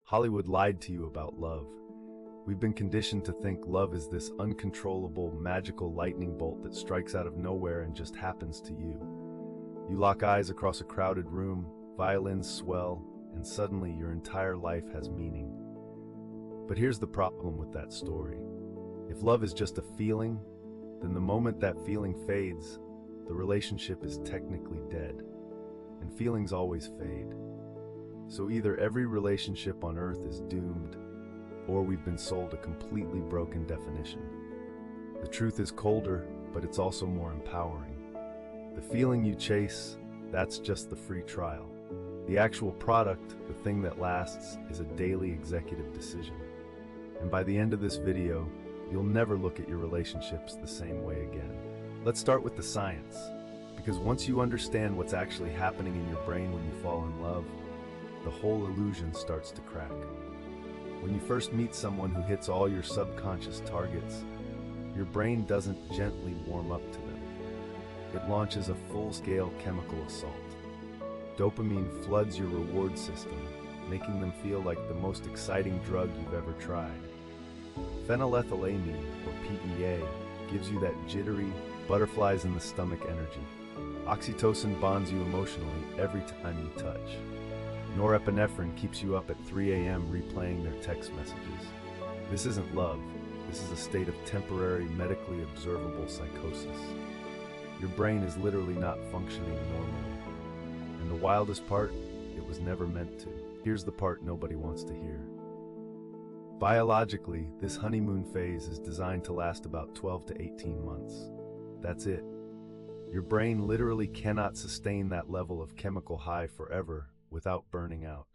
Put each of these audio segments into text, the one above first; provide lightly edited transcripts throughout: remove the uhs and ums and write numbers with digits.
Hollywood lied to you about love. We've been conditioned to think love is this uncontrollable, magical lightning bolt that strikes out of nowhere and just happens to you. You lock eyes across a crowded room, violins swell, and suddenly your entire life has meaning. But here's the problem with that story. If love is just a feeling, then the moment that feeling fades, the relationship is technically dead. And feelings always fade. So either every relationship on earth is doomed, or we've been sold a completely broken definition. The truth is colder, but it's also more empowering. The feeling you chase, that's just the free trial. The actual product, the thing that lasts, is a daily executive decision. And by the end of this video, you'll never look at your relationships the same way again. Let's start with the science, because once you understand what's actually happening in your brain when you fall in love, the whole illusion starts to crack. When you first meet someone who hits all your subconscious targets, your brain doesn't gently warm up to them. It launches a full-scale chemical assault. Dopamine floods your reward system, making them feel like the most exciting drug you've ever tried. Phenylethylamine, or PEA, gives you that jittery, butterflies in the stomach energy. Oxytocin bonds you emotionally every time you touch. Norepinephrine keeps you up at 3 a.m. replaying their text messages. This isn't love. This is a state of temporary, medically observable psychosis. Your brain is literally not functioning normally. And the wildest part, it was never meant to. Here's the part nobody wants to hear. Biologically, this honeymoon phase is designed to last about 12 to 18 months. That's it. Your brain literally cannot sustain that level of chemical high forever without burning out.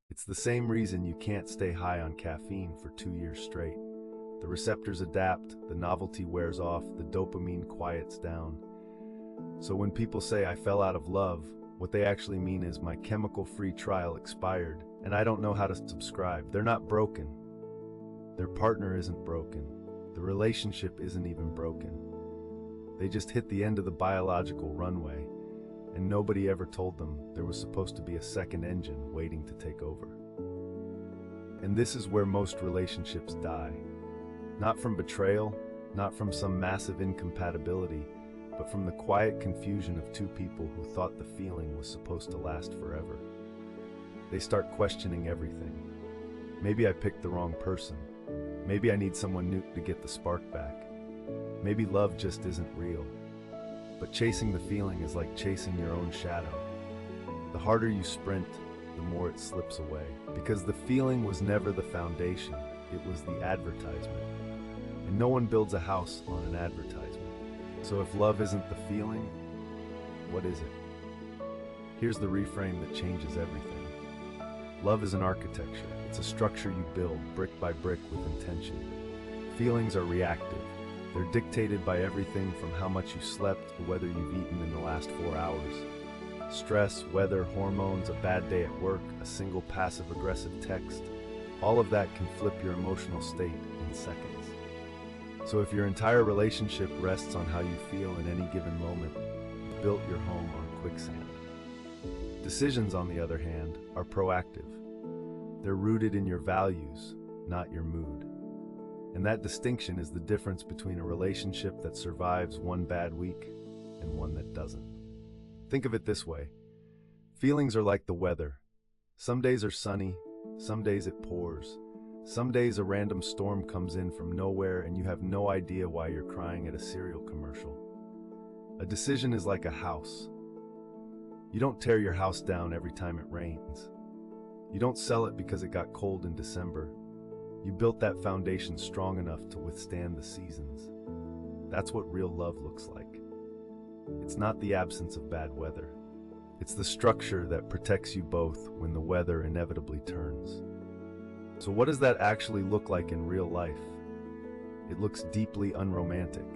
It's the same reason you can't stay high on caffeine for 2 years straight. The receptors adapt, the novelty wears off, the dopamine quiets down. So when people say I fell out of love, what they actually mean is my chemical-free trial expired, and I don't know how to subscribe. They're not broken. Their partner isn't broken. The relationship isn't even broken. They just hit the end of the biological runway, and nobody ever told them there was supposed to be a second engine waiting to take over. And this is where most relationships die. Not from betrayal, not from some massive incompatibility, but from the quiet confusion of two people who thought the feeling was supposed to last forever. They start questioning everything. Maybe I picked the wrong person. Maybe I need someone new to get the spark back. Maybe love just isn't real. But chasing the feeling is like chasing your own shadow. The harder you sprint, the more it slips away. Because the feeling was never the foundation, it was the advertisement. And no one builds a house on an advertisement. So if love isn't the feeling, what is it? Here's the reframe that changes everything. Love is an architecture. It's a structure you build brick by brick with intention. Feelings are reactive. They're dictated by everything from how much you slept to whether you've eaten in the last 4 hours. Stress, weather, hormones, a bad day at work, a single passive-aggressive text, all of that can flip your emotional state in seconds. So if your entire relationship rests on how you feel in any given moment, you've built your home on quicksand. Decisions, on the other hand, are proactive. They're rooted in your values, not your mood. And that distinction is the difference between a relationship that survives one bad week and one that doesn't. Think of it this way. Feelings are like the weather. Some days are sunny, some days it pours. Some days a random storm comes in from nowhere and you have no idea why you're crying at a cereal commercial. A decision is like a house. You don't tear your house down every time it rains. You don't sell it because it got cold in December. You built that foundation strong enough to withstand the seasons. That's what real love looks like. It's not the absence of bad weather. It's the structure that protects you both when the weather inevitably turns. So what does that actually look like in real life? It looks deeply unromantic,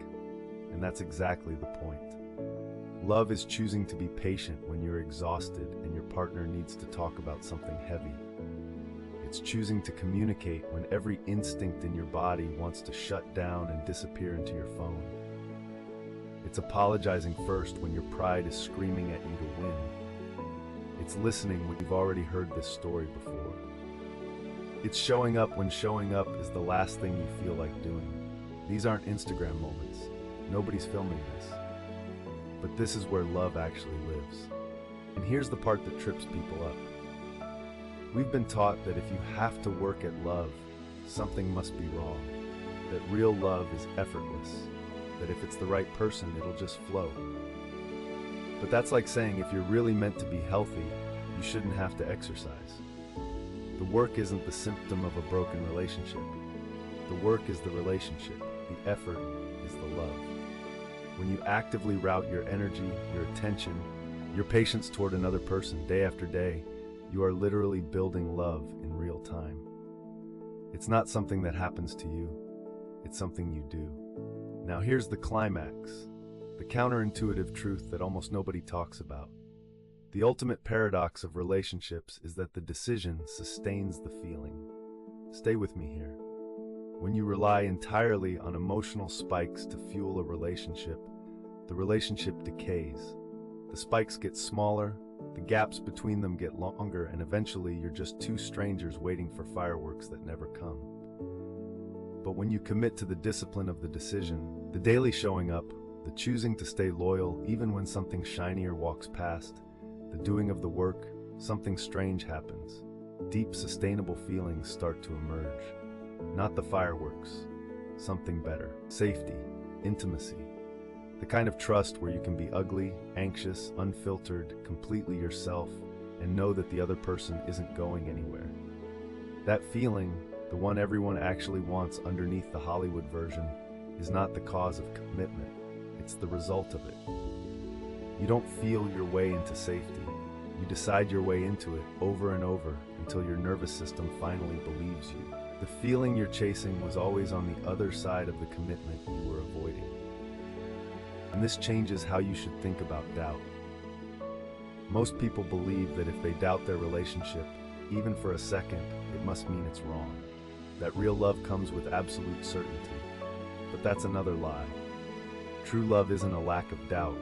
and that's exactly the point. Love is choosing to be patient when you're exhausted and your partner needs to talk about something heavy. It's choosing to communicate when every instinct in your body wants to shut down and disappear into your phone. It's apologizing first when your pride is screaming at you to win. It's listening when you've already heard this story before. It's showing up when showing up is the last thing you feel like doing. These aren't Instagram moments. Nobody's filming this. But this is where love actually lives. And here's the part that trips people up. We've been taught that if you have to work at love, something must be wrong. That real love is effortless. That if it's the right person, it'll just flow. But that's like saying if you're really meant to be healthy, you shouldn't have to exercise. The work isn't the symptom of a broken relationship. The work is the relationship. The effort is the love. When you actively route your energy, your attention, your patience toward another person day after day, you are literally building love in real time. It's not something that happens to you. It's something you do. Now here's the climax, the counterintuitive truth that almost nobody talks about. The ultimate paradox of relationships is that the decision sustains the feeling. Stay with me here. When you rely entirely on emotional spikes to fuel a relationship, the relationship decays. The spikes get smaller, the gaps between them get longer, and eventually you're just two strangers waiting for fireworks that never come. But when you commit to the discipline of the decision, the daily showing up, the choosing to stay loyal even when something shinier walks past, the doing of the work, something strange happens. Deep, sustainable feelings start to emerge. Not the fireworks, something better. Safety, intimacy, the kind of trust where you can be ugly, anxious, unfiltered, completely yourself, and know that the other person isn't going anywhere. That feeling, the one everyone actually wants underneath the Hollywood version, is not the cause of commitment, it's the result of it. You don't feel your way into safety. You decide your way into it over and over until your nervous system finally believes you. The feeling you're chasing was always on the other side of the commitment you were avoiding. And this changes how you should think about doubt. Most people believe that if they doubt their relationship, even for a second, it must mean it's wrong. That real love comes with absolute certainty. But that's another lie. True love isn't a lack of doubt.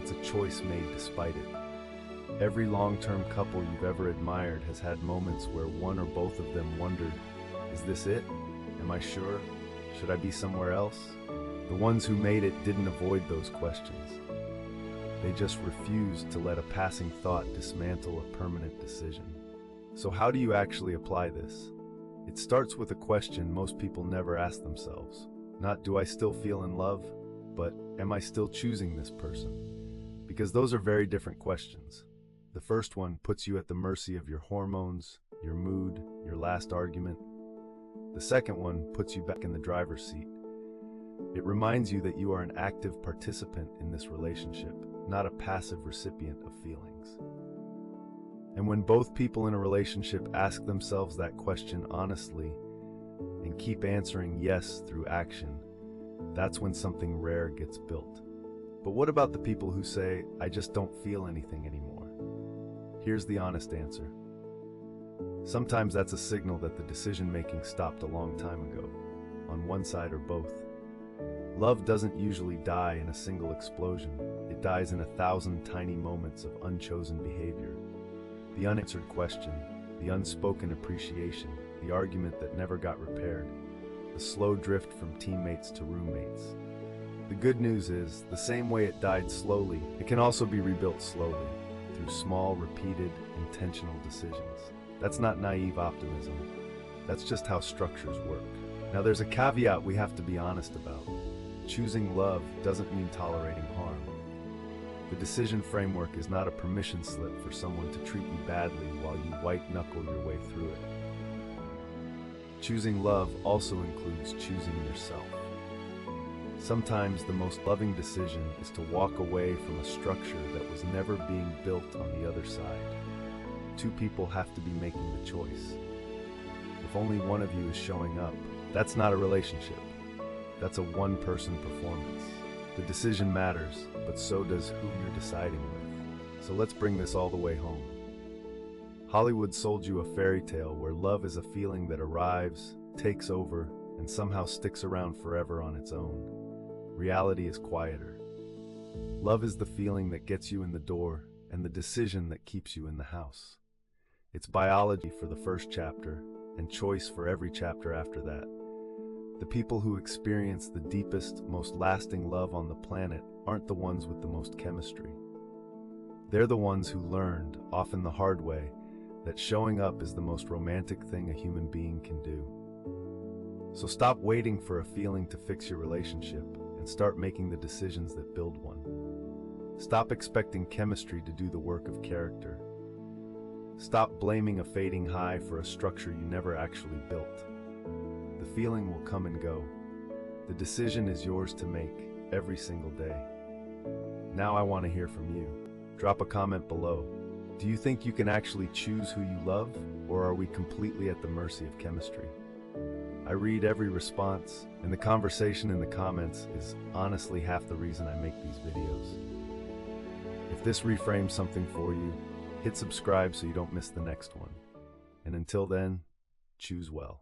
It's a choice made despite it. Every long-term couple you've ever admired has had moments where one or both of them wondered, is this it? Am I sure? Should I be somewhere else? The ones who made it didn't avoid those questions. They just refused to let a passing thought dismantle a permanent decision. So how do you actually apply this? It starts with a question most people never ask themselves. Not do I still feel in love, but am I still choosing this person? Because those are very different questions. The first one puts you at the mercy of your hormones, your mood, your last argument. The second one puts you back in the driver's seat. It reminds you that you are an active participant in this relationship, not a passive recipient of feelings. And when both people in a relationship ask themselves that question honestly and keep answering yes through action, that's when something rare gets built. But what about the people who say, I just don't feel anything anymore? Here's the honest answer. Sometimes that's a signal that the decision-making stopped a long time ago, on one side or both. Love doesn't usually die in a single explosion. It dies in 1,000 tiny moments of unchosen behavior. The unanswered question, the unspoken appreciation, the argument that never got repaired, the slow drift from teammates to roommates. The good news is, the same way it died slowly, it can also be rebuilt slowly, through small, repeated, intentional decisions. That's not naive optimism. That's just how structures work. Now there's a caveat we have to be honest about. Choosing love doesn't mean tolerating harm. The decision framework is not a permission slip for someone to treat you badly while you white-knuckle your way through it. Choosing love also includes choosing yourself. Sometimes the most loving decision is to walk away from a structure that was never being built on the other side. Two people have to be making the choice. If only one of you is showing up, that's not a relationship. That's a one-person performance. The decision matters, but so does who you're deciding with. So let's bring this all the way home. Hollywood sold you a fairy tale where love is a feeling that arrives, takes over, and somehow sticks around forever on its own. Reality is quieter. Love is the feeling that gets you in the door and the decision that keeps you in the house. It's biology for the first chapter, and choice for every chapter after that. The people who experience the deepest, most lasting love on the planet aren't the ones with the most chemistry. They're the ones who learned, often the hard way, that showing up is the most romantic thing a human being can do. So stop waiting for a feeling to fix your relationship and start making the decisions that build one. Stop expecting chemistry to do the work of character. Stop blaming a fading high for a structure you never actually built. The feeling will come and go. The decision is yours to make every single day. Now I want to hear from you. Drop a comment below. Do you think you can actually choose who you love, or are we completely at the mercy of chemistry? I read every response, and the conversation in the comments is honestly half the reason I make these videos. If this reframes something for you, hit subscribe so you don't miss the next one. And until then, choose well.